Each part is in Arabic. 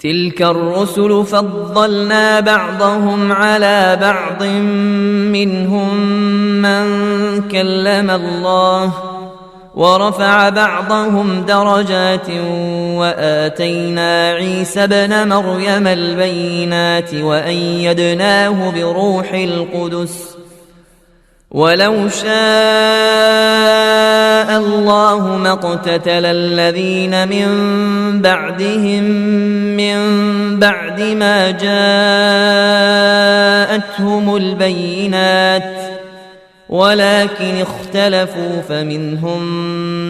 تلك الرسل فضلنا بعضهم على بعض منهم من كلم الله ورفع بعضهم درجات وآتينا عيسى ابن مريم البينات وأيدناه بروح القدس ولو شاء الله ما اقتتل الذين من بعدهم من بعد ما جاءتهم البينات ولكن اختلفوا فمنهم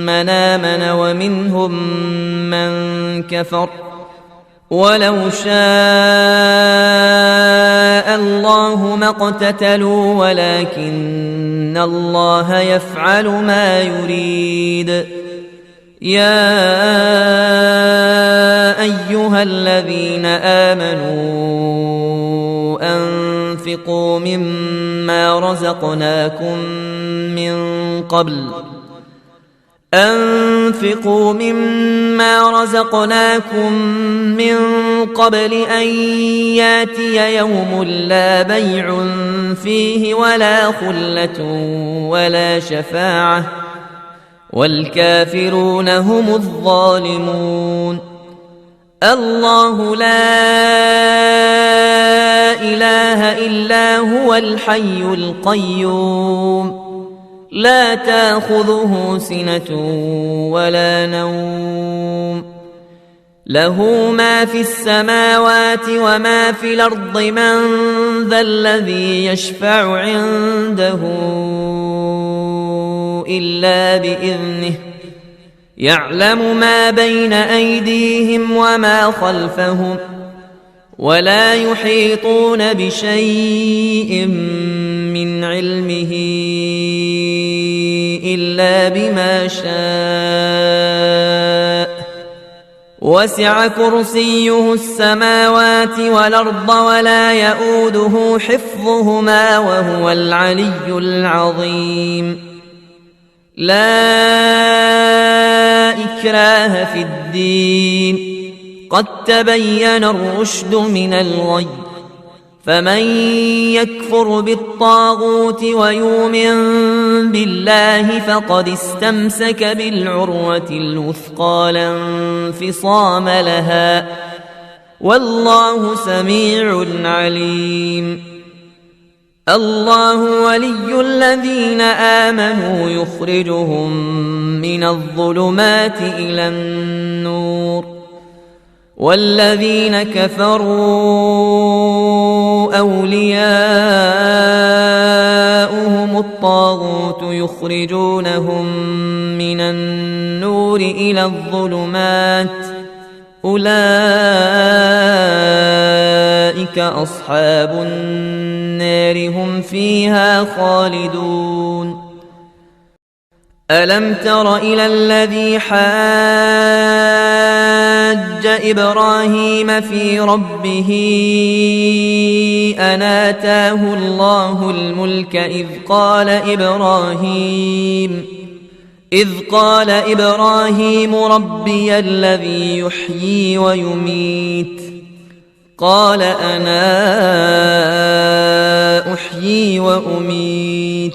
من آمن ومنهم من كفر ولو شاء الله ما اقتتلوا ولكن الله يفعل ما يريد. يا أيها الذين آمنوا أنفقوا مما رزقناكم من قبل أن ياتي يوم لا بيع فيه ولا خلة ولا شفاعة والكافرون هم الظالمون. الله لا إله إلا هو الحي القيوم لا تأخذه سنة ولا نوم له ما في السماوات وما في الأرض من ذا الذي يشفع عنده إلا بإذنه يعلم ما بين أيديهم وما خلفهم ولا يحيطون بشيء من علمه إلا بما شاء وسع كرسيه السماوات والأرض ولا يؤوده حفظهما وهو العلي العظيم. لا إكراه في الدين قد تبين الرشد من الغي فمن يكفر بالطاغوت ويؤمن بالله فقد استمسك بالعروة الوثقى لا انفصام لها والله سميع عليم. الله ولي الذين آمنوا يخرجهم من الظلمات إلى النور والذين كفروا أولياؤهم الطاغوت يخرجونهم من النور إلى الظلمات أولئك أصحاب النار هم فيها خالدون. ألم تر إلى الذي حاج إبراهيم في ربه أن آتاه الله الملك إذ قال إبراهيم ربي الذي يحيي ويميت قال أنا أحيي وأميت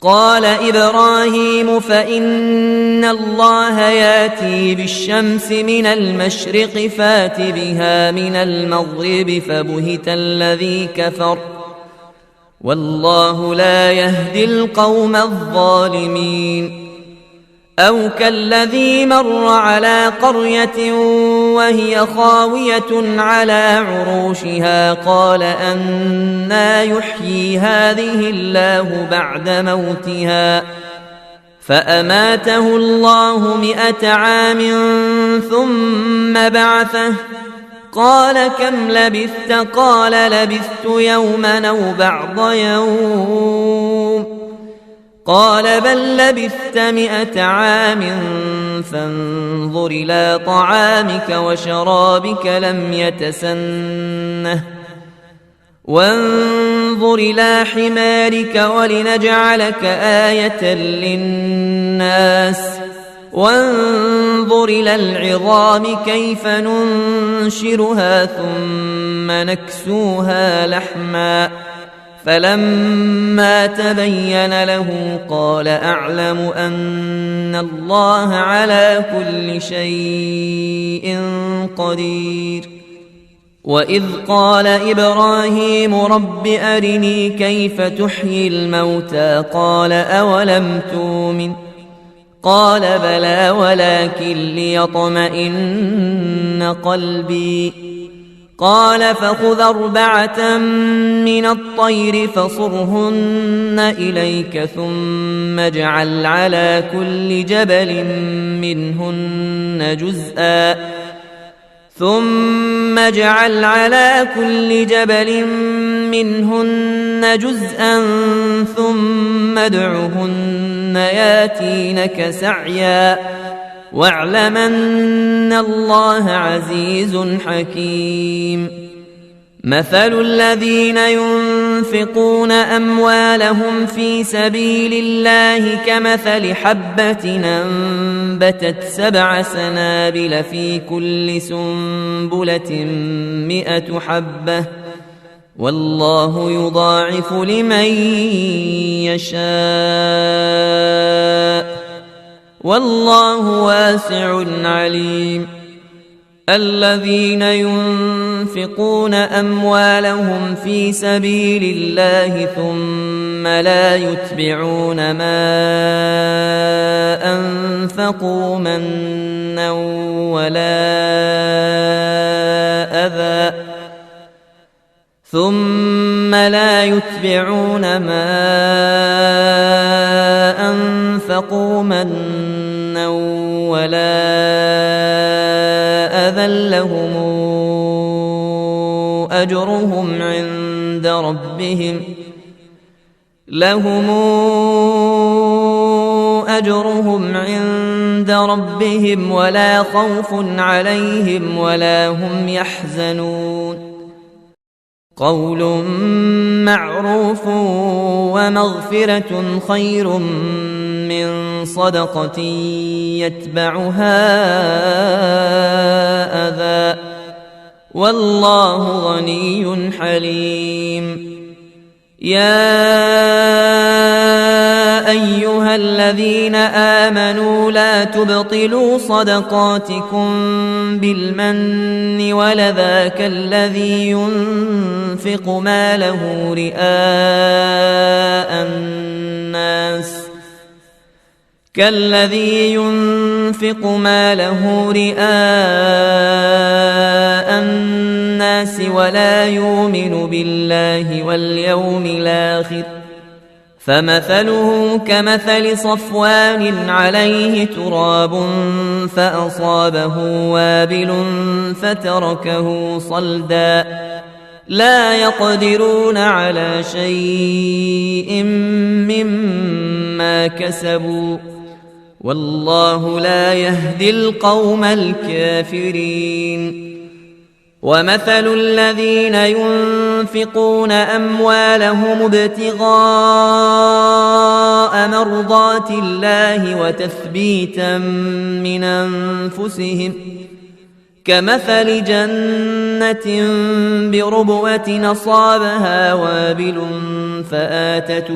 قال إبراهيم فإن الله ياتي بالشمس من المشرق فات بها من المغرب فبهت الذي كفر والله لا يهدي القوم الظالمين. أو كالذي مر على قرية وهي خاوية على عروشها قال أنى يحيي هذه الله بعد موتها فأماته الله 100 عام ثم بعثه قال كم لبثت قال لبثت يوما أو بعض يوم قال بل لبثت 100 عام فانظر إلى طعامك وشرابك لم يتسنه وانظر إلى حمارك ولنجعلك آية للناس وانظر إلى العظام كيف ننشرها ثم نكسوها لحما فلما تبين له قال أعلم أن الله على كل شيء قدير. وإذ قال إبراهيم رب أرني كيف تحيي الموتى قال أولم تؤمن قال بلى ولكن ليطمئن قلبي قال فخذ 4 من الطير فصرهن إليك ثم اجعل على كل جبل منهن جزءا ثم ادعهن ياتينك سعيا واعلم أن الله عزيز حكيم. مثل الذين ينفقون أموالهم في سبيل الله كمثل حبة أنبتت 7 سنابل في كل سنبلة 100 حبة والله يضاعف لمن يشاء والله واسع عليم. الذين ينفقون أموالهم في سبيل الله ثم لا يتبعون ما أنفقوا منا ولا أذى لهم أجرهم عند ربهم ولا خوف عليهم ولا هم يحزنون. قول معروف ومغفرة خير من صدقة يتبعها أذى والله غني حليم. يا أيها الذين آمنوا لا تبطلوا صدقاتكم بالمن والأذى كالذي ينفق ماله رئاء الناس ولا يؤمن بالله واليوم الآخر فمثله كمثل صفوان عليه تراب فأصابه وابل فتركه صلدا لا يقدرون على شيء مما كسبوا والله لا يهدي القوم الكافرين. ومثل الذين ينفقون أموالهم ابتغاء مرضات الله وتثبيتا من أنفسهم كمثل جنة بربوة أصابها وابل فآتت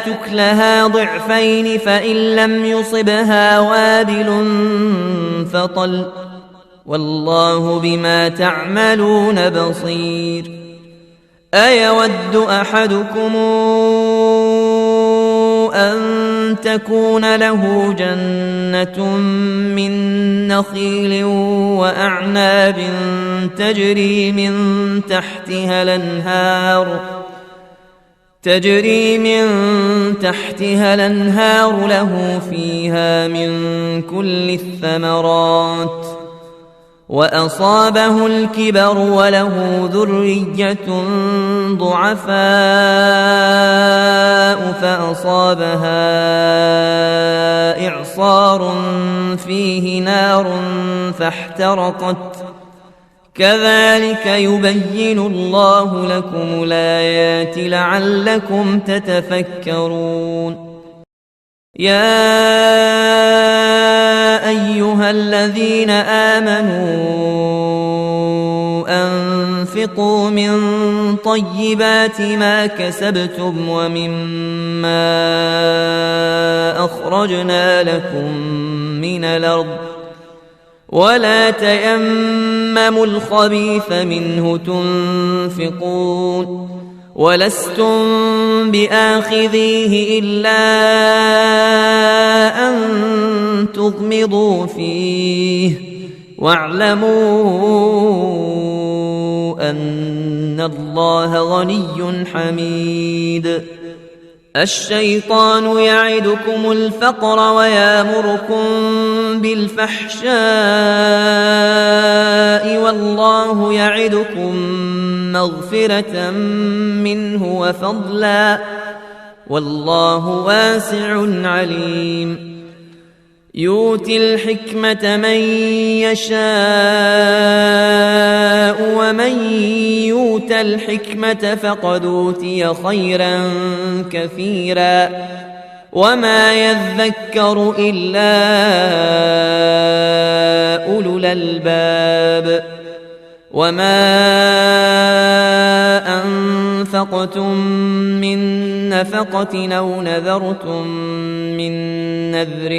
أكلها ضعفين فإن لم يصبها وابل فطل والله بما تعملون بصير. أيود أحدكم أن تكون له جنة من نخيل وأعناب تجري من تحتها الأنهار له فيها من كل الثمرات وأصابه الكبر وله ذرية ضعفاء فأصابها إعصار فيه نار فاحترقت كذلك يبين الله لكم الآيات لعلكم تتفكرون. يا أيها الذين آمنوا أنفقوا من طيبات ما كسبتم ومما أخرجنا لكم من الأرض ولا تيمموا الخبيث منه تنفقون ولستم بآخذيه إلا أن تغمضوا فيه واعلموا أن الله غني حميد. الشيطان يعدكم الفقر ويامركم بالفحشاء والله يعدكم مغفرة منه وفضلا والله واسع عليم. يؤتي الحكمة من يشاء ومن يؤت الحكمة فقد أوتي خيرا كثيرا وما يذكر إلا أولو الألباب. وما أنفقتم من نفقة أو نذرتم من نذر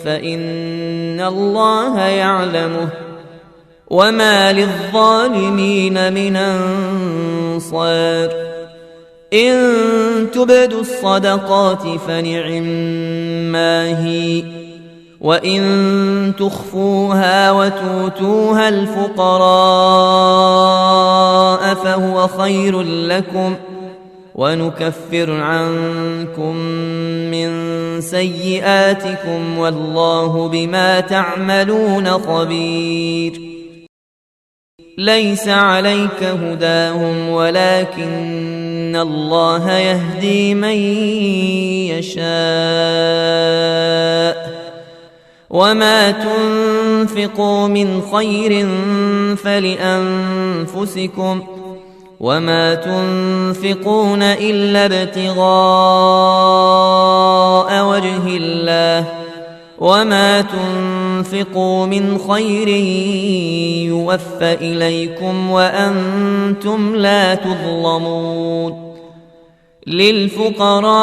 فإن الله يعلمه وما للظالمين من أنصار. إن تبدوا الصدقات فنعما هي وإن تخفوها وتؤتوها الفقراء فهو خير لكم ونكفر عنكم من سيئاتكم والله بما تعملون خبير. ليس عليك هداهم ولكن الله يهدي من يشاء وما تنفقوا من خير فلأنفسكم وما تنفقون إلا ابتغاء وجه الله وما تنفقوا من خير يوفى إليكم وأنتم لا تظلمون. للفقراء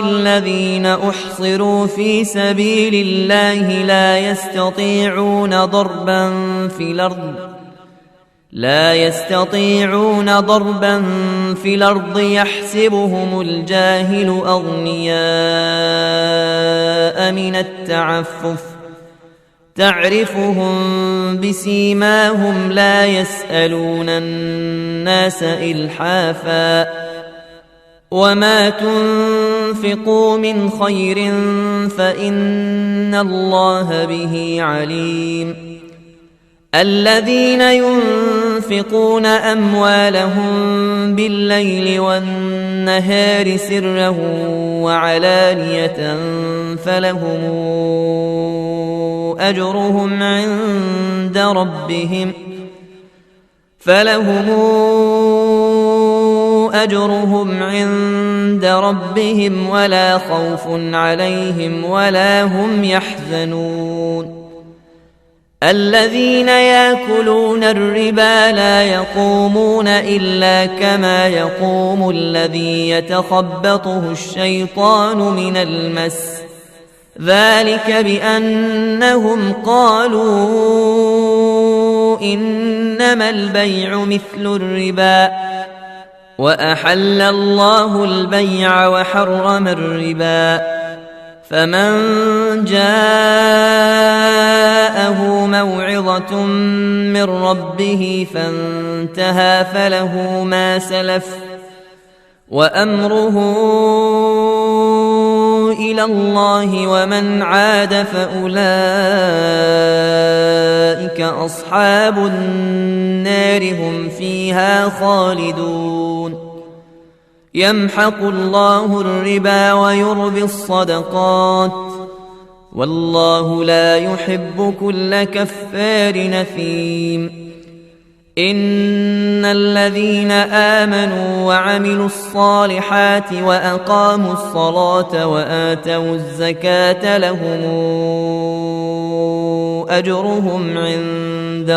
الذين أحصروا في سبيل الله لا يستطيعون ضربا في الأرض يحسبهم الجاهل أغنياء من التعفف تعرفهم بسيماهم لا يسألون الناس إلحافا وما تنفقوا من خير فإن الله به عليم. الذين ينفقون أموالهم بالليل والنهار سرا وعلانية فلهم أجرهم عند ربهم ولا خوف عليهم ولا هم يحزنون. الذين يأكلون الربا لا يقومون إلا كما يقوم الذي يتخبطه الشيطان من المس ذلك بأنهم قالوا إنما البيع مثل الربا وأحل الله البيع وحرم الربا. فمن جاءه موعظة من ربه فانتهى فله ما سلف وأمره إلى الله ومن عاد فأولئك أصحاب النار هم فيها خالدون. يمحق الله الربا ويربي الصدقات والله لا يحب كل كفار نثيم. إن الذين آمنوا وعملوا الصالحات وأقاموا الصلاة وآتوا الزكاة لهم أجرهم عند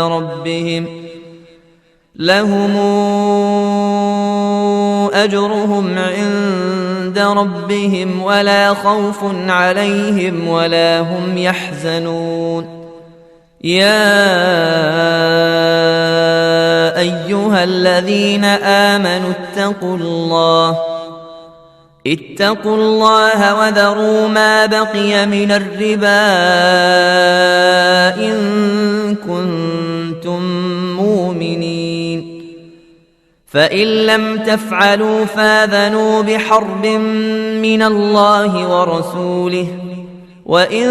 ربهم ولا خوف عليهم ولا هم يحزنون. يا أيها الذين آمنوا اتقوا الله وذروا ما بقي من الربا إن كنتم مؤمنين، فإن لم تفعلوا فاذنوا بحرب من الله ورسوله، وإن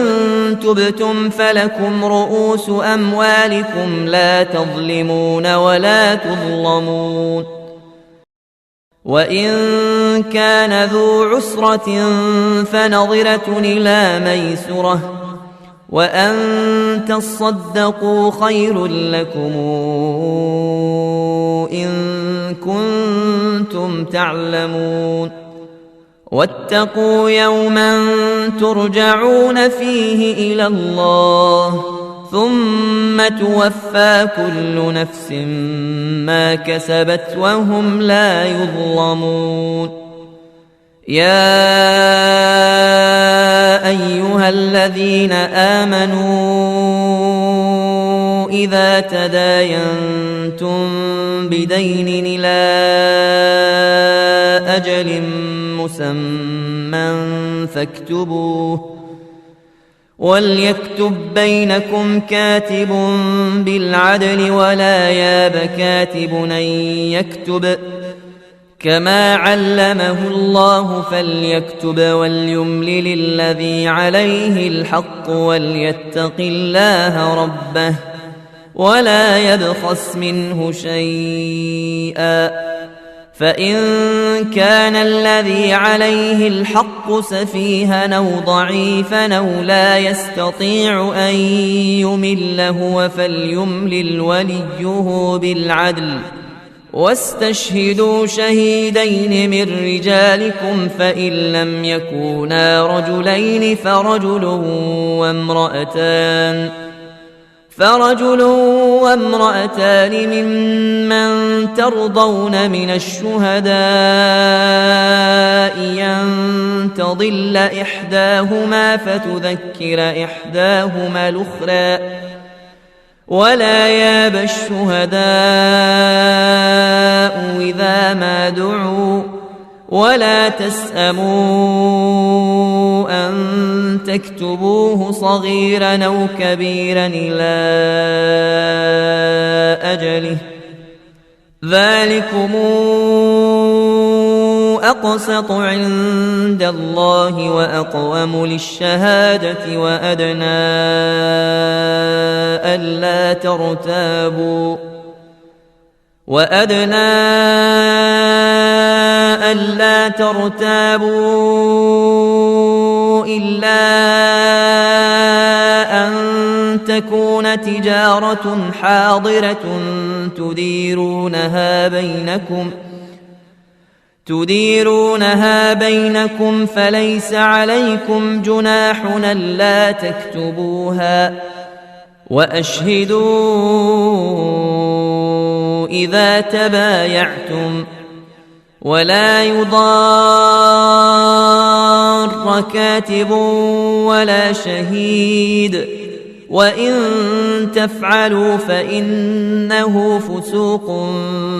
تبتم فلكم رؤوس أموالكم لا تظلمون ولا تظلمون. وإن كان ذو عسرة فنظرة إلى ميسرة، وأن تصدقوا خير لكم إن كنتم تعلمون. واتقوا يوما ترجعون فيه إلى الله ثم توفى كل نفس ما كسبت وهم لا يظلمون. يا أيها الذين آمنوا إذا تداينتم بدين إلى أجل مسمى فاكتبوه، وليكتب بينكم كاتب بالعدل ولا ياب كاتب أن يكتب كما علمه الله فليكتب وليملل الذي عليه الحق وليتق الله ربه ولا يبخس منه شيئا، فإن كان الذي عليه الحق سفيها أو ضعيفا أو لا يستطيع أن يمل هو فليملل وليه بالعدل، واستشهدوا شهيدين من رجالكم فإن لم يكونا رجلين فرجل وامرأتان ممن ترضون من الشهداء أن تضل إحداهما فتذكر إحداهما الأخرى، ولا ياب الشهداء إذا ما دعوا، ولا تسأموا أن تكتبوه صغيرا أو كبيرا إلى أجله، ذلكم أقسط عند الله وأقوم للشهادة وأدنى ألا ترتابوا إلا أن تكون تجارة حاضرة تديرونها بينكم فليس عليكم جناح ألا تكتبوها، وأشهدوا إذا تبايعتم، ولا يضار كاتب ولا شهيد، وإن تفعلوا فإنه فسوق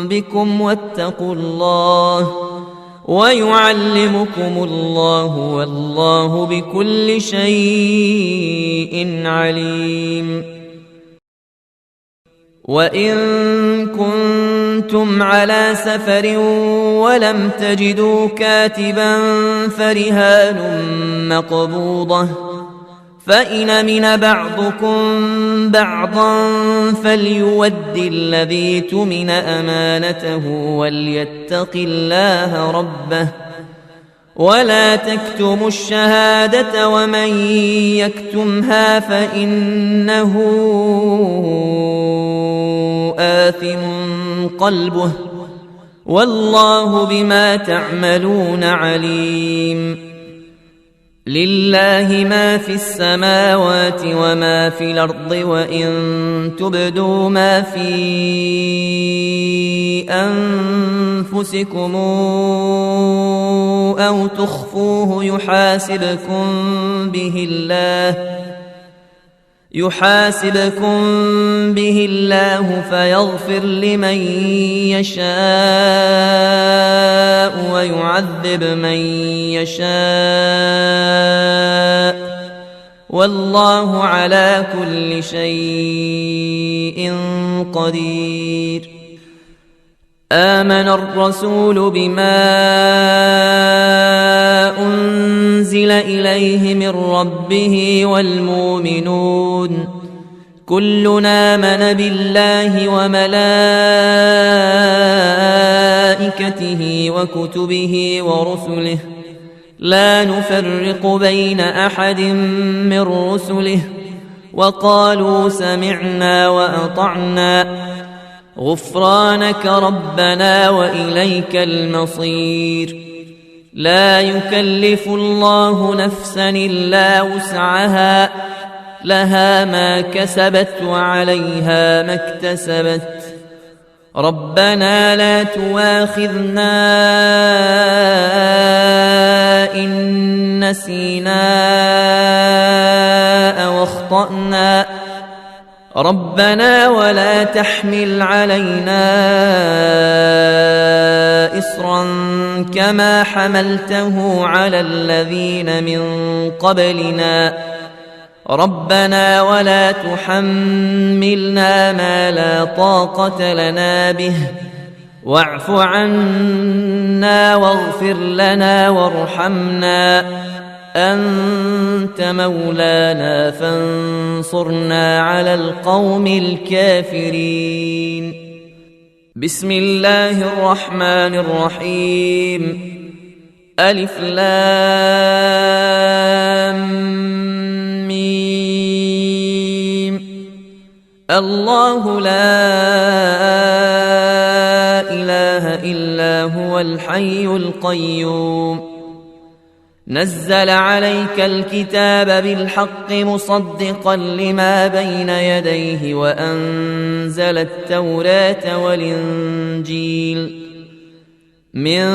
بكم واتقوا الله ويعلمكم الله والله بكل شيء عليم. وإن كنتم على سفر ولم تجدوا كاتبا فرهان مقبوضة، فإن أمن بعضكم بعضا فليؤد الذي اؤتمن أمانته وليتق الله ربه ولا تكتموا الشهادة ومن يكتمها فإنه آثم قلبه والله بما تعملون عليم. لله ما في السماوات وما في الأرض وإن تبدوا ما في أنفسكم أو تخفوه يحاسبكم به الله فيغفر لمن يشاء ويعذب من يشاء والله على كل شيء قدير. آمن الرسول بما أنزل إليه من ربه والمؤمنون كلنا آمن بالله وملائكته وكتبه ورسله لا نفرق بين أحد من رسله وقالوا سمعنا وأطعنا غفرانك ربنا وإليك المصير. لا يكلف الله نفسا إلا وسعها لها ما كسبت وعليها ما اكتسبت ربنا لا تواخذنا إن نسينا أو أخطأنا ربنا ولا تحمل علينا إصرا كما حملته على الذين من قبلنا ربنا ولا تحملنا ما لا طاقة لنا به واعف عنا واغفر لنا وارحمنا أنت مولانا فانصرنا على القوم الكافرين. بسم الله الرحمن الرحيم. ألف لام ميم. الله لا إله إلا هو الحي القيوم نزل عليك الكتاب بالحق مصدقا لما بين يديه وأنزل التوراة والإنجيل من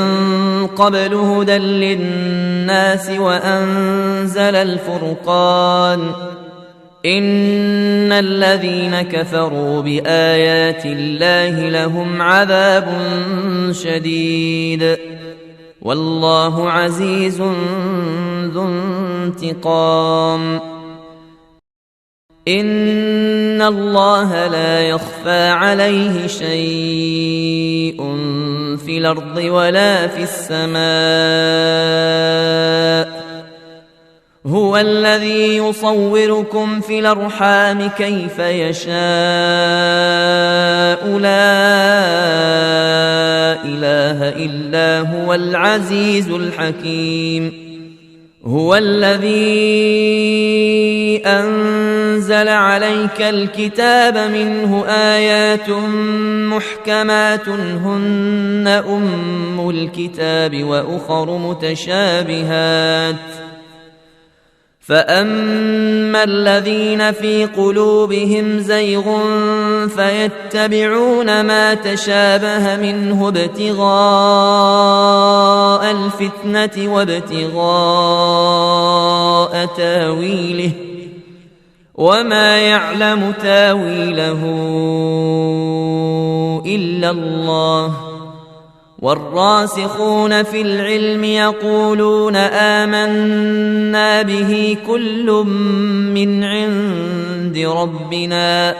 قبل هدى للناس وأنزل الفرقان إن الذين كفروا بآيات الله لهم عذاب شديد والله عزيز ذو انتقام. إن الله لا يخفى عليه شيء في الأرض ولا في السماء هو الذي يصوركم في الأرحام كيف يشاء لا إله إلا هو العزيز الحكيم. هو الذي أنزل عليك الكتاب منه آيات محكمات هن أم الكتاب وأخر متشابهات فأما الذين في قلوبهم زيغ فيتبعون ما تشابه منه ابتغاء الفتنة وابتغاء تاويله وما يعلم تاويله إلا الله والراسخون في العلم يقولون آمنا به كل من عند ربنا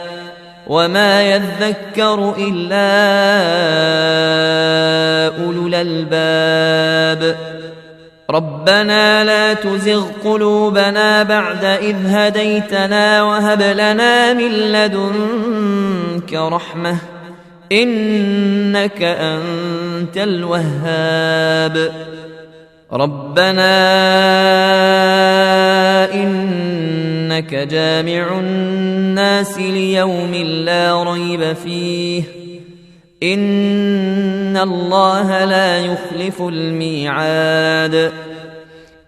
وما يذكر إلا أولو الألباب. ربنا لا تزغ قلوبنا بعد إذ هديتنا وهب لنا من لدنك رحمة إنك أنت الوهاب. ربنا إنك جامع الناس ليوم لا ريب فيه إن الله لا يخلف الميعاد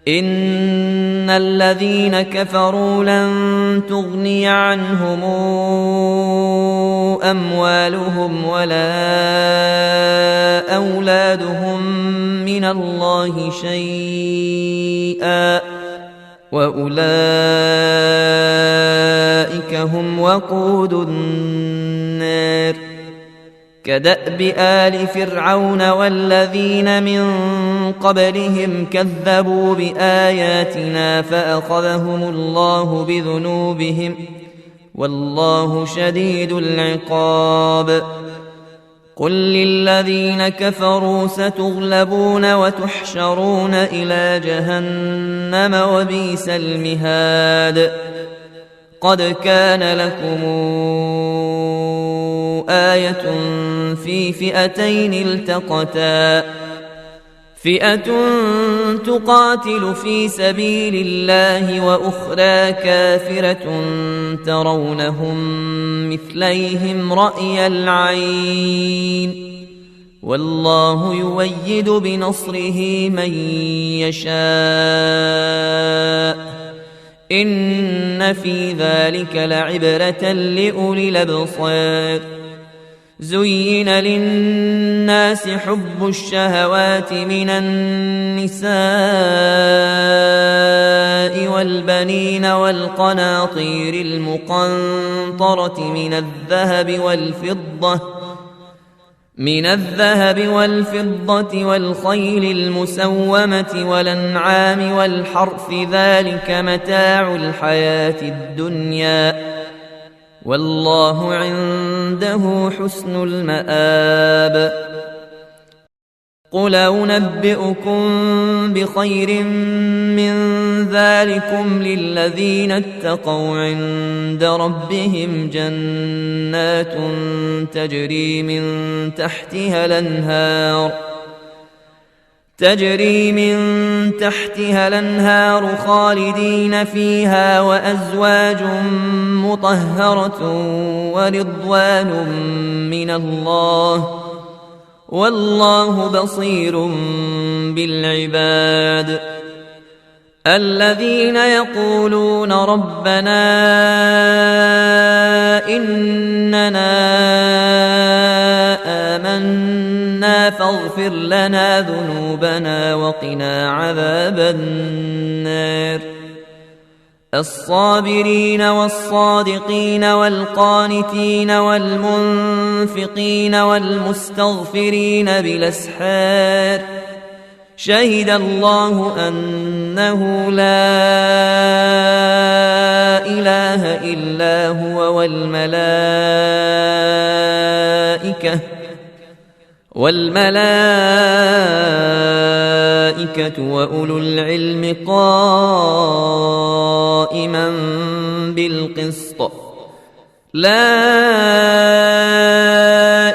إن الذين كفروا لن تغني عنهم أموالهم ولا أولادهم من الله شيئا وأولئك هم وقود النار كدأب آل فرعون والذين من قبلهم كذبوا بآياتنا فأخذهم الله بذنوبهم والله شديد العقاب قل للذين كفروا ستغلبون وتحشرون إلى جهنم وبئس المهاد قد كان لكم آية في فئتين التقتا فئة تقاتل في سبيل الله وأخرى كافرة ترونهم مثليهم رأي العين والله يؤيد بنصره من يشاء إن في ذلك لعبرة لأولي الأبصار زين للناس حب الشهوات من النساء والبنين والقناطير المقنطرة من الذهب والفضة والخيل المسومة والأنعام والحرث ذلك متاع الحياة الدنيا والله عنده حسن المآب قل أنبئكم بخير من ذلكم للذين اتقوا عند ربهم جنات تجري من تحتها الأنهار خالدين فيها وأزواج مطهرة ورضوان من الله والله بصير بالعباد الذين يقولون ربنا إننا آمنا فاغفر لنا ذنوبنا وقنا عذاب النار الصابرين والصادقين والقانتين والمنفقين والمستغفرين بالأسحار شهد الله أنه لا إله إلا هو والملائكة وأولو العلم قائما بالقسط لا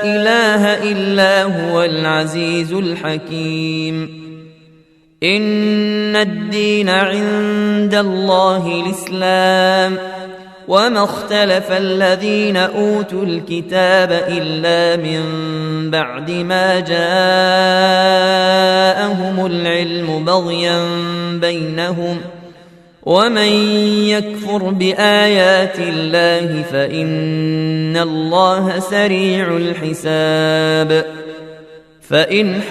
إله إلا هو العزيز الحكيم إن الدين عند الله الإسلام وما اختلف الذين أوتوا الكتاب إلا من بعد ما جاءهم العلم بغيا بينهم ومن يكفر بآيات الله فإن الله سريع الحساب فإن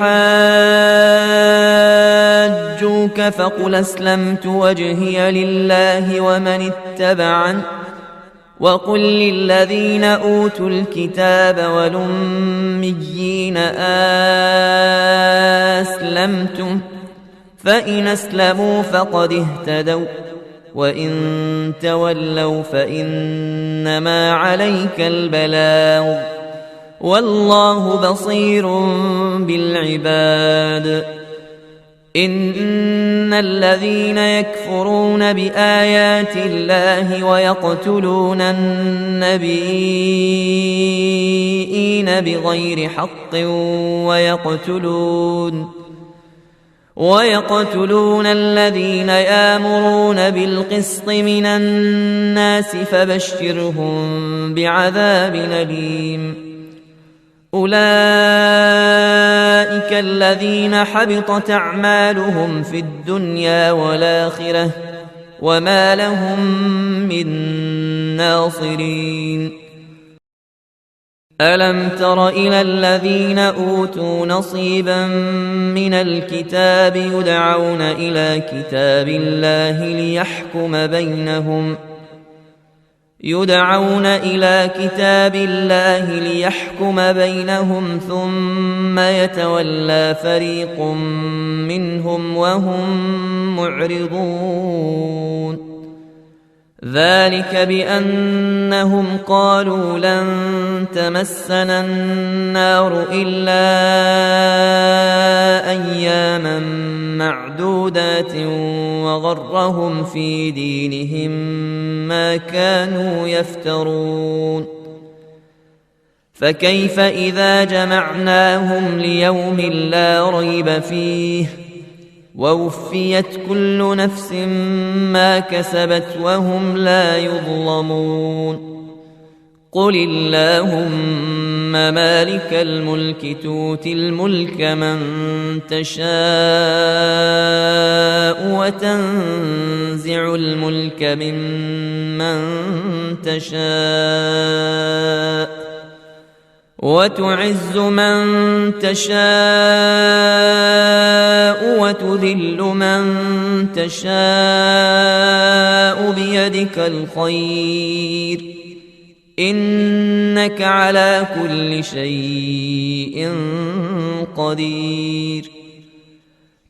حاجوك فقل أسلمت وجهي لله ومن اتبعني وقل للذين أوتوا الكتاب والأميين أسلمتم فإن أسلموا فقد اهتدوا وإن تولوا فإنما عليك البلاغ والله بصير بالعباد إن الذين يكفرون بآيات الله ويقتلون النبيين بغير حق ويقتلون الذين يأمرون بالقسط من الناس فبشرهم بعذاب أليم. أولئك الذين حبطت أعمالهم في الدنيا والآخرة وما لهم من ناصرين. ألم تر إلى الذين أوتوا نصيبا من الكتاب يدعون إلى كتاب الله ليحكم بينهم ثم يتولى فريق منهم وهم معرضون. ذلك بأنهم قالوا لن تمسنا النار إلا أياما معدودات وغرهم في دينهم ما كانوا يفترون. فكيف إذا جمعناهم ليوم لا ريب فيه ووفيت كل نفس ما كسبت وهم لا يظلمون. قل اللهم مالك الملك تؤتي الملك من تشاء وتنزع الملك ممن تشاء وتعز من تشاء وتذل من تشاء بيدك الخير إنك على كل شيء قدير.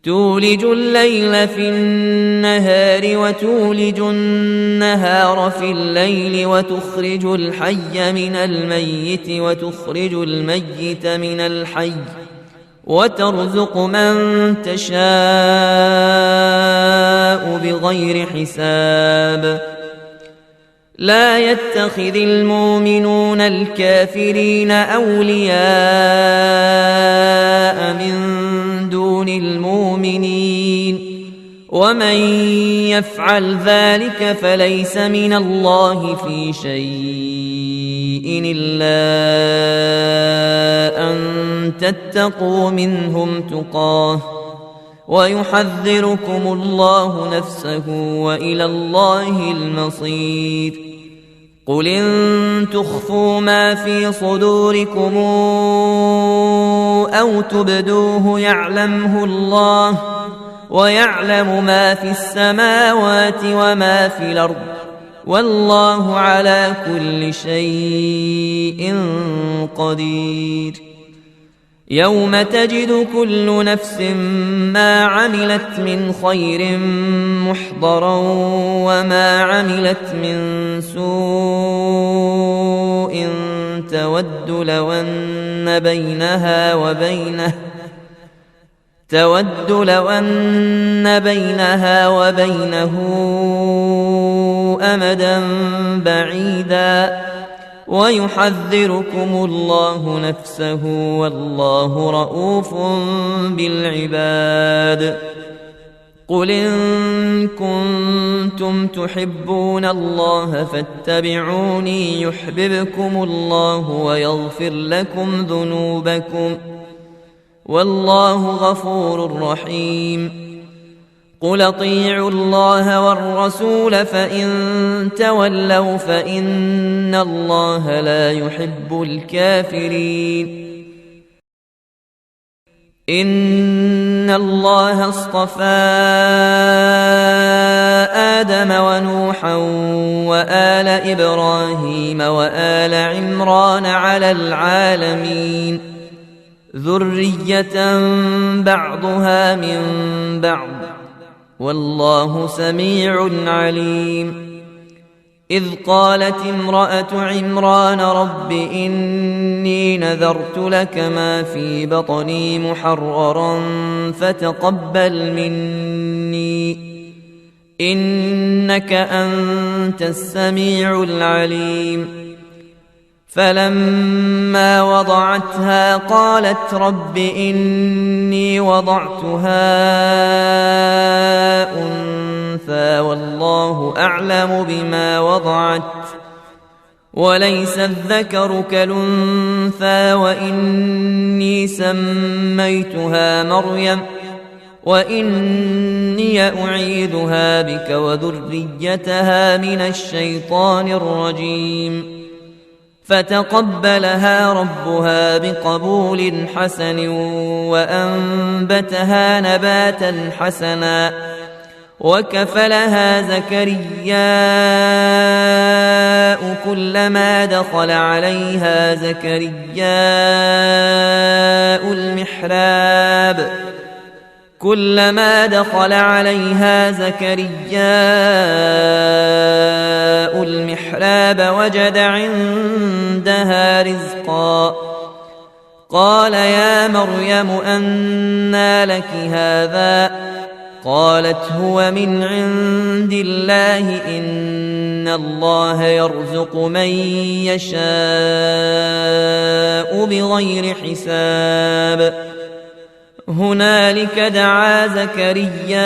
تولج الليل في النهار وتولج النهار في الليل وتخرج الحي من الميت وتخرج الميت من الحي وترزق من تشاء بغير حساب. لا يتخذ المؤمنون الكافرين أولياء من دون المؤمنين ومن يفعل ذلك فليس من الله في شيء إلا أن تتقوا منهم تقاه ويحذركم الله نفسه وإلى الله المصير. قل إن تخفوا ما في صدوركم أو تبدوه يعلمه الله ويعلم ما في السماوات وما في الأرض والله على كل شيء قدير. يوم تجد كل نفس ما عملت من خير محضرا وما عملت من سوء تود لو أن بينها وبينه أمدا بعيدا ويحذركم الله نفسه والله رؤوف بالعباد. قل إن كنتم تحبون الله فاتبعوني يحببكم الله ويغفر لكم ذنوبكم والله غفور رحيم. قل اطيعوا الله والرسول فإن تولوا فإن الله لا يحب الكافرين. إن الله اصطفى آدم ونوحا وآل إبراهيم وآل عمران على العالمين ذرية بعضها من بعض والله سميع عليم. إذ قالت امرأة عمران رب إني نذرت لك ما في بطني محررا فتقبل مني إنك أنت السميع العليم. فلما وضعتها قالت رب إني وضعتها أنثى والله أعلم بما وضعت وليس الذكر كالأنثى وإني سميتها مريم وإني أعيذها بك وذريتها من الشيطان الرجيم فتقبلها ربها بقبول حسن وأنبتها نباتا حسنا وكفلها زكرياء كلما دخل عليها زكرياء المحراب وجد عندها رزقا قال يا مريم أنى لك هذا قالت هو من عند الله إن الله يرزق من يشاء بغير حساب هنالك دعا زكرياء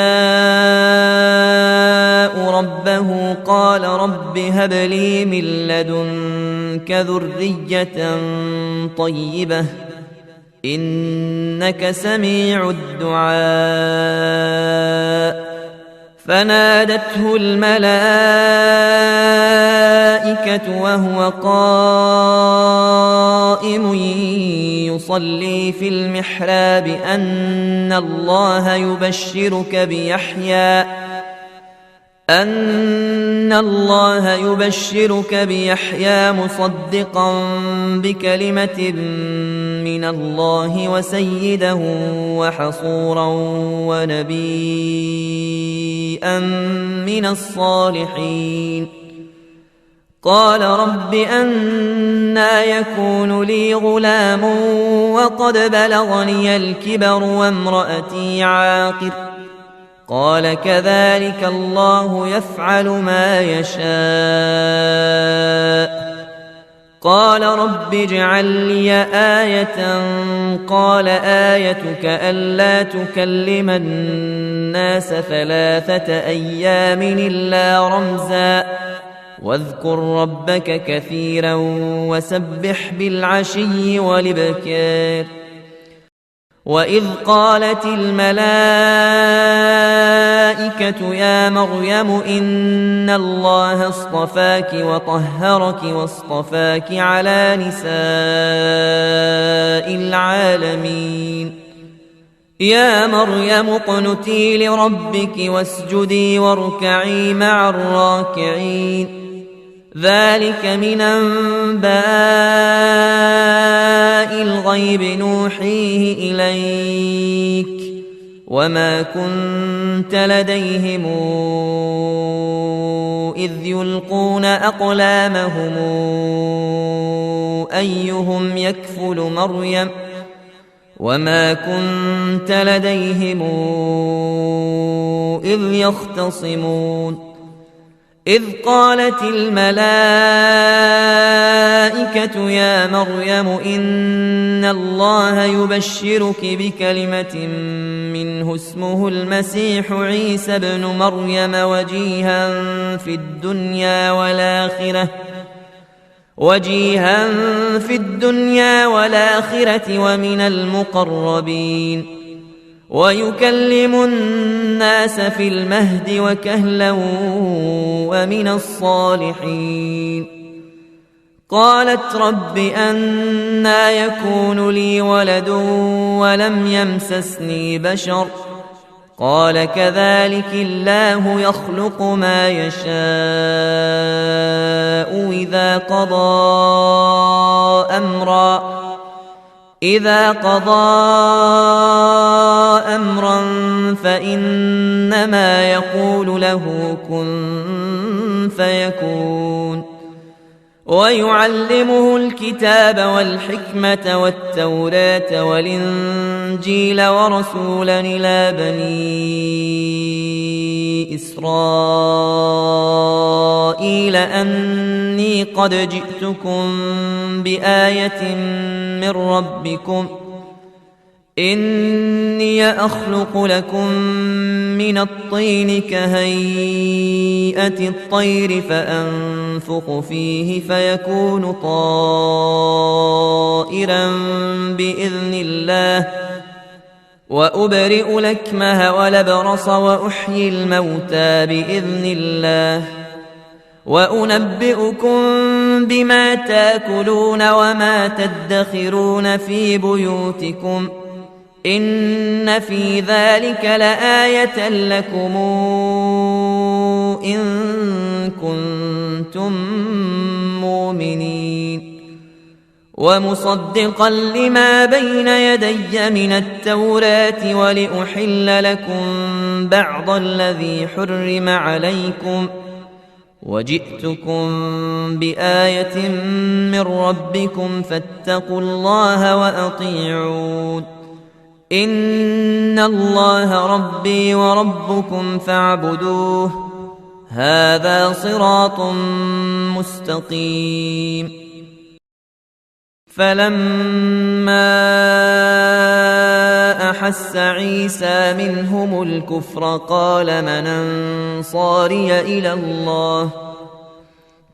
ربه قال رب هب لي من لدنك ذرية طيبة إنك سميع الدعاء فنادته الملائكة وهو قائم يصلي في المحراب أن الله يبشرك بيحيى مصدقا بكلمة من الله وسيدا وحصورا ونبيا من الصالحين قال رب أنى يكون لي غلام وقد بلغني الكبر وامرأتي عاقر قال كذلك الله يفعل ما يشاء قال رب اجعل لي آية قال آيتك ألا تكلم الناس 3 أيام إلا رمزا واذكر ربك كثيرا وسبح بالعشي والإبكار وإذ قالت الملائكة يا مريم إن الله اصطفاك وطهرك واصطفاك على نساء العالمين يا مريم اقنتي لربك واسجدي واركعي مع الراكعين ذلك من أنباء الغيب نوحيه إليك وما كنت لديهم إذ يلقون أقلامهم أيهم يكفل مريم وما كنت لديهم إذ يختصمون إذ قالت الملائكة يا مريم إن الله يبشرك بكلمة منه اسمه المسيح عيسى ابن مريم وجيها في الدنيا والآخرة ومن المقربين ويكلم الناس في المهد وكهلا ومن الصالحين قالت رب أنى يكون لي ولد ولم يمسسني بشر قال كذلك الله يخلق ما يشاء إذا قضى أمرا فإنما يقول له كن فيكون ويعلمه الكتاب والحكمة والتوراة والإنجيل ورسولا إلى بني إسرائيل أني قد جئتكم بآية من ربكم إني أخلق لكم من الطين كهيئة الطير فأنفخ فيه فيكون طائرا بإذن الله وأبرئ الأكمه والأبرص وأحيي الموتى بإذن الله وأنبئكم بما تأكلون وما تدخرون في بيوتكم إن في ذلك لآية لكم إن كنتم مؤمنين ومصدقا لما بين يدي من التوراة ولأحل لكم بعض الذي حرم عليكم وجئتكم بآية من ربكم فاتقوا الله وأطيعون إن الله ربي وربكم فاعبدوه هذا صراط مستقيم فلما أحس عيسى منهم الكفر قال من أنصاري إلى الله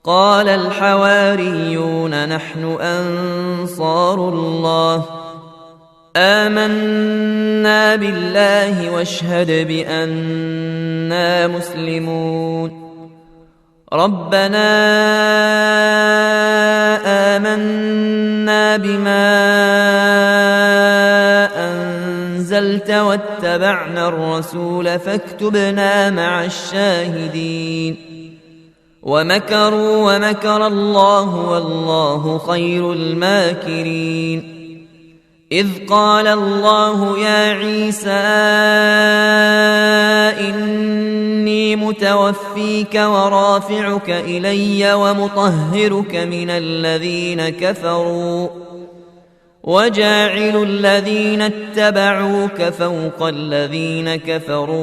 قال الحواريون نحن أنصار الله آمنا بالله واشهد بأننا مسلمون ربنا آمنا بما أنزلت واتبعنا الرسول فاكتبنا مع الشاهدين ومكروا ومكر الله والله خير الماكرين إذ قال الله يا عيسى إني متوفيك ورافعك إلي ومطهرك من الذين كفروا وجاعل الذين اتبعوك فوق الذين كفروا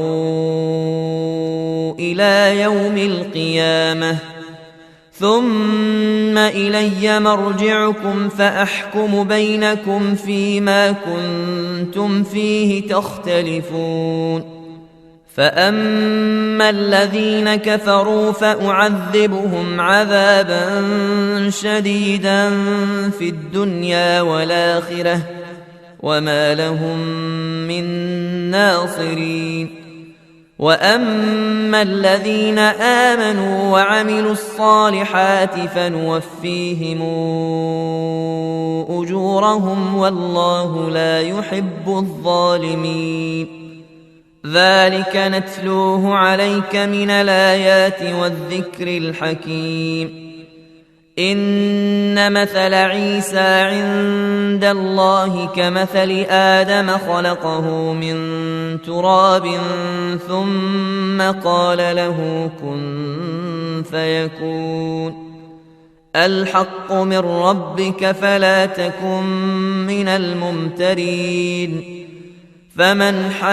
إلى يوم القيامة ثم إلي مرجعكم فأحكم بينكم فيما كنتم فيه تختلفون فأما الذين كفروا فأعذبهم عذابا شديدا في الدنيا والآخرة وما لهم من ناصرين وأما الذين آمنوا وعملوا الصالحات فنوفيهم أجورهم والله لا يحب الظالمين ذلك نتلوه عليك من الآيات والذكر الحكيم إن مثل عيسى عند الله كمثل آدم خلقه من تراب ثم قال له كن فيكون الحق من ربك فلا تكن من الممترين فمن حاجك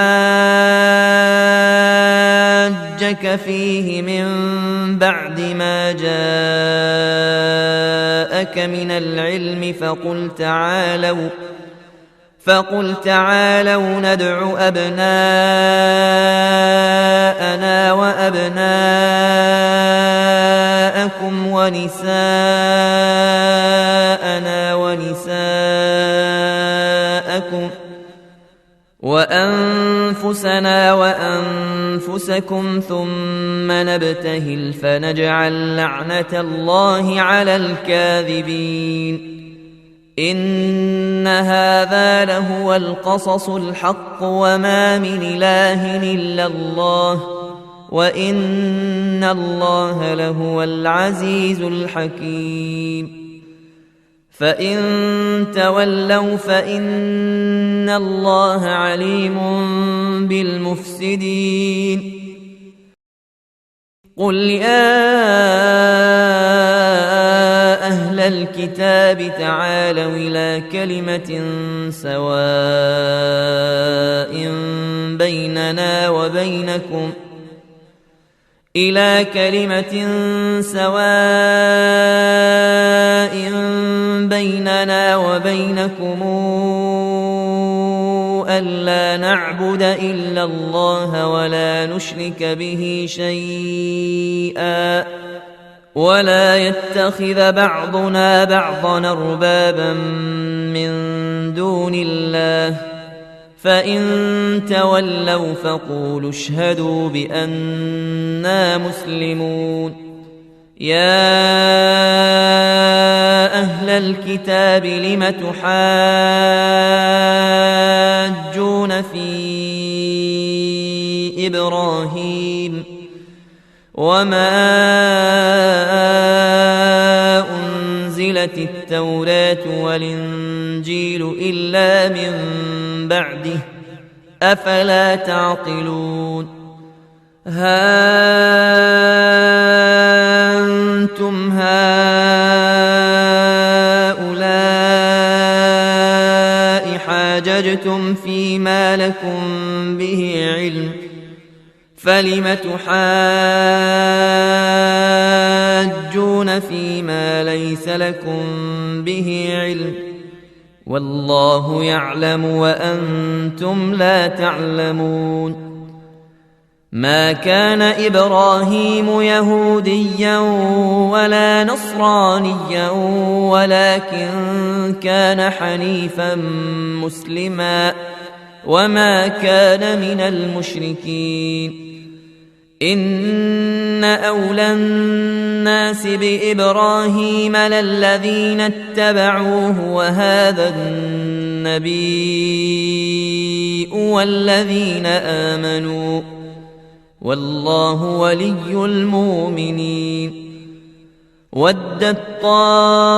فيه من بعد ما جاءك من العلم فقل تعالوا ندع أبناءنا وأبناءكم ونساءنا ونساءكم وأنفسنا وأنفسكم ثم نبتهل فنجعل لعنة الله على الكاذبين إن هذا لهو القصص الحق وما من إله إلا الله وإن الله لهو العزيز الحكيم فإن تولوا فإن الله عليم بالمفسدين قل يا أهل الكتاب تعالوا إلى كلمة سواء بيننا إلى كلمة سواء بيننا وبينكم ألا نعبد إلا الله ولا نشرك به شيئا ولا يتخذ بعضنا بعضا أربابا من دون الله فإن تولوا فقولوا اشهدوا بأننا مسلمون يا أهل الكتاب لم تحاجون في إبراهيم وما أنزلت التوراة والإنجيل إلا من بعده أفلا تعقلون ها أنتم هؤلاء حاججتم فيما لكم به علم فلم تحاجون فيما ليس لكم به علم والله يعلم وأنتم لا تعلمون ما كان إبراهيم يهوديا ولا نصرانيا ولكن كان حنيفا مسلما وما كان من المشركين إن أولى الناس بإبراهيم للذين اتبعوه وهذا النبي والذين آمنوا والله ولي المؤمنين ودت طائفة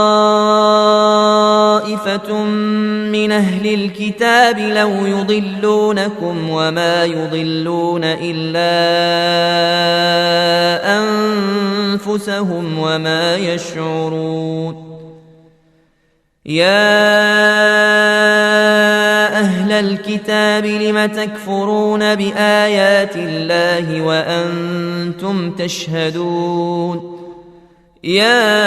من أهل الكتاب لو يضلونكم وما يضلون إلا أنفسهم وما يشعرون يا أهل الكتاب لم تكفرون بآيات الله وأنتم تشهدون يا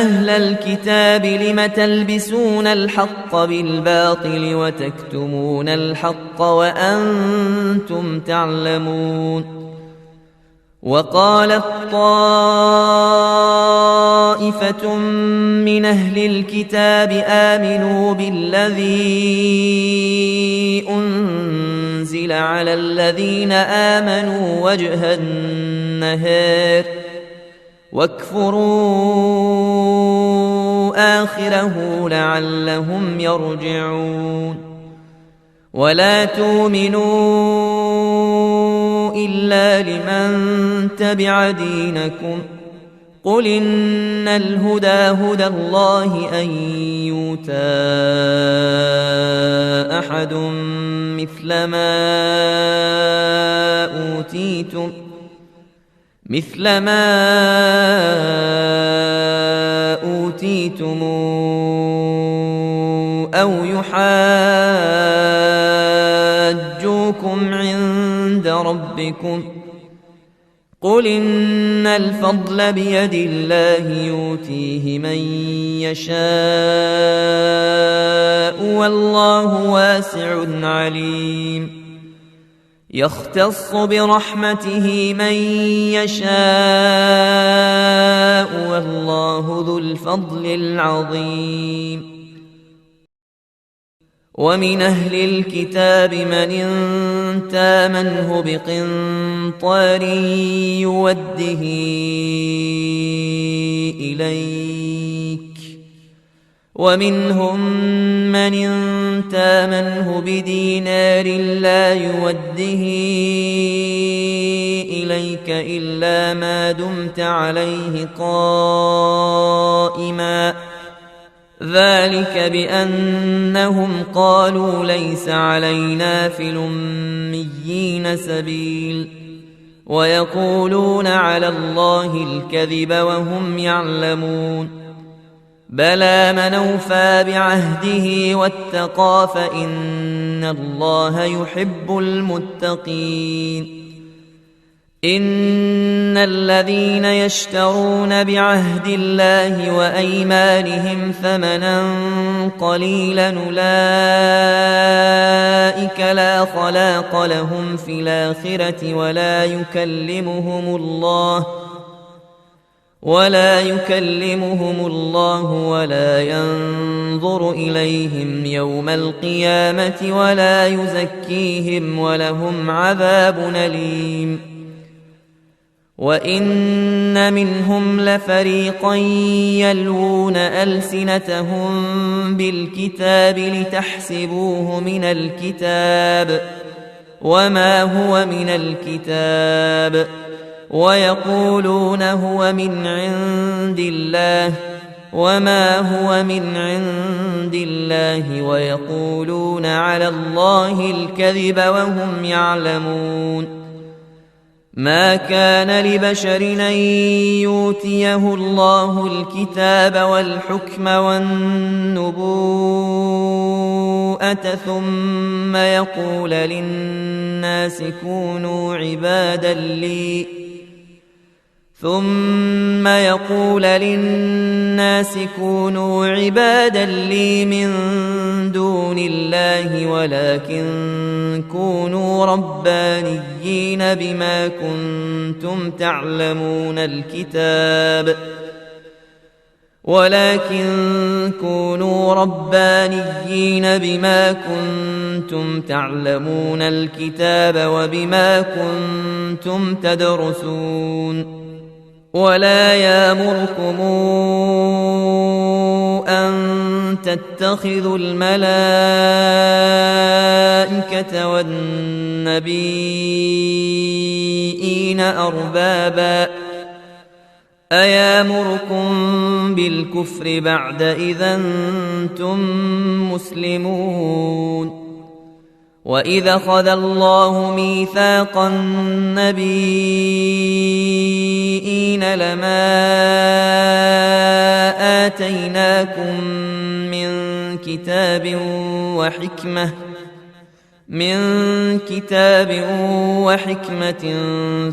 أهل الكتاب لم تلبسون الحق بالباطل وتكتمون الحق وأنتم تعلمون وقالت طائفة من أهل الكتاب آمنوا بالذي أنزل على الذين آمنوا وجه النهار واكفروا آخره لعلهم يرجعون ولا تؤمنوا إلا لمن تبع دينكم قل إن الهدى هدى الله أن يؤتى أحد مثل ما أوتيتم أو يحاجوكم عند ربكم قل إن الفضل بيد الله يؤتيه من يشاء والله واسع عليم يختص برحمته من يشاء والله ذو الفضل العظيم ومن أهل الكتاب من تامنه بقنطار يوده إليك ومنهم من تامنه بدينار لا يوده إليك إلا ما دمت عليه قائما ذلك بأنهم قالوا ليس علينا في الأميين سبيل ويقولون على الله الكذب وهم يعلمون بلى من أوفى بعهده واتقى فإن الله يحب المتقين إن الذين يشترون بعهد الله وأيمانهم ثمنا قليلا أولئك لا خلاق لهم في الآخرة ولا يكلمهم الله ولا ينظر إليهم يوم القيامة ولا يزكيهم ولهم عذاب أليم. وإن منهم لفريقا يلوون ألسنتهم بالكتاب لتحسبوه من الكتاب وما هو من الكتاب ويقولون هو من عند الله وما هو من عند الله ويقولون على الله الكذب وهم يعلمون. ما كان لبشر أن يؤتيه الله الكتاب والحكم والنبوءة ثم يقول للناس كونوا عبادا لي من دون الله ولكن كونوا ربانيين بما كنتم تعلمون الكتاب وبما كنتم تدرسون. ولا يأمركم أن تتخذوا الملائكة والنبيين أربابا أيامركم بالكفر بعد إذا أنتم مسلمون. وإذا أخذ الله ميثاق النبيين لما آتيناكم من كتاب وحكمة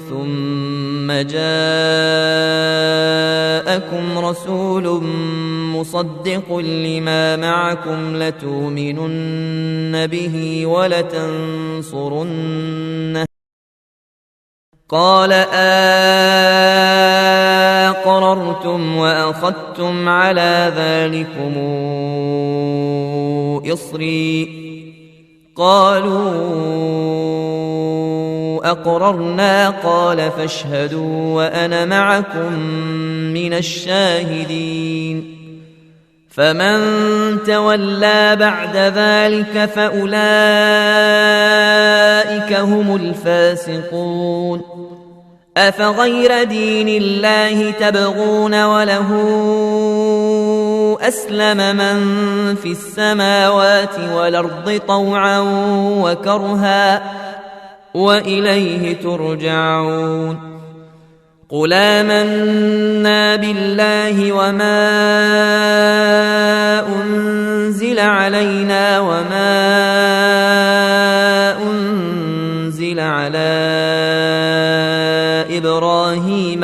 ثم جاءكم رسول مصدق لما معكم لتؤمنن به ولتنصرنه قال أقررتم وأخذتم على ذلكم إصري قالوا أقررنا قال فاشهدوا وأنا معكم من الشاهدين. فمن تولى بعد ذلك فأولئك هم الفاسقون. أفغير دين الله تبغون وله أسلم من في السماوات والأرض طوعا وكرها وإليه ترجعون. قل آمنا بالله وما أنزل علينا وما أنزل على إبراهيم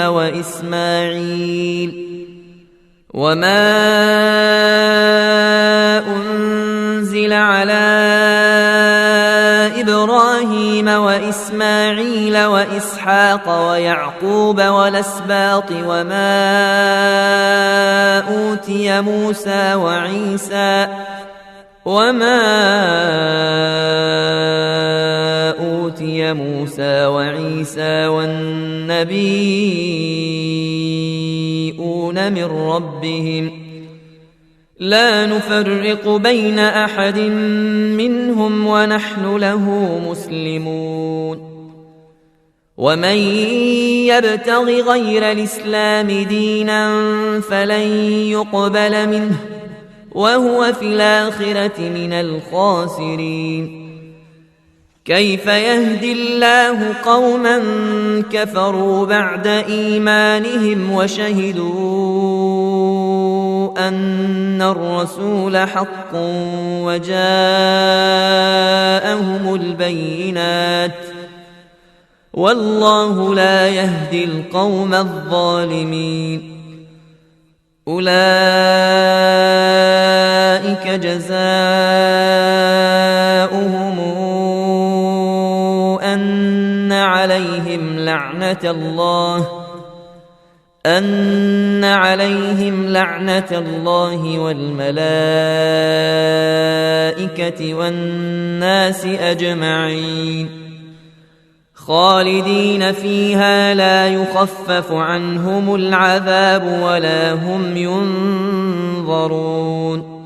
وإسماعيل وإسحاق ويعقوب والأسباط وما أوتي موسى وعيسى والنبيون من ربهم لا نفرق بين أحد منهم ونحن له مسلمون. ومن يبتغ غير الإسلام دينا فلن يقبل منه وهو في الآخرة من الخاسرين. كيف يهدي الله قوما كفروا بعد إيمانهم وشهدوا أن الرسول حق والله لا يهدي القوم الظالمين. أولئك جزاؤهم أن عليهم لعنة الله والملائكة والناس أجمعين خالدين فيها لا يخفف عنهم العذاب ولا هم ينظرون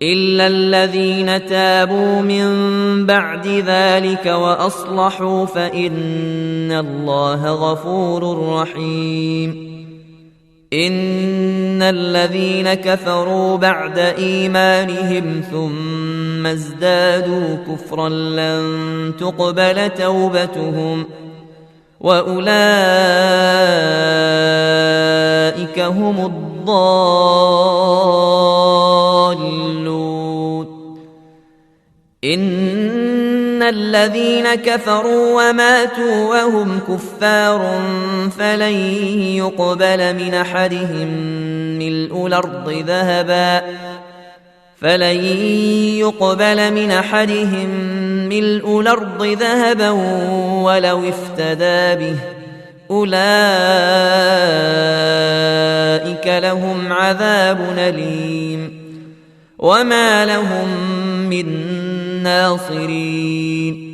إلا الذين تابوا من بعد ذلك وأصلحوا فإن الله غفور رحيم. إن الذين كفروا بعد إيمانهم ثم ازدادوا كفرا لن تقبل توبتهم وأولئك هم الضالون. إن الذين كفروا وماتوا وهم كفار فلن يقبل من أحدهم ملء الأرض ذهبا ولو افتدى به أولئك لهم عذاب أليم وما لهم من ناصرين.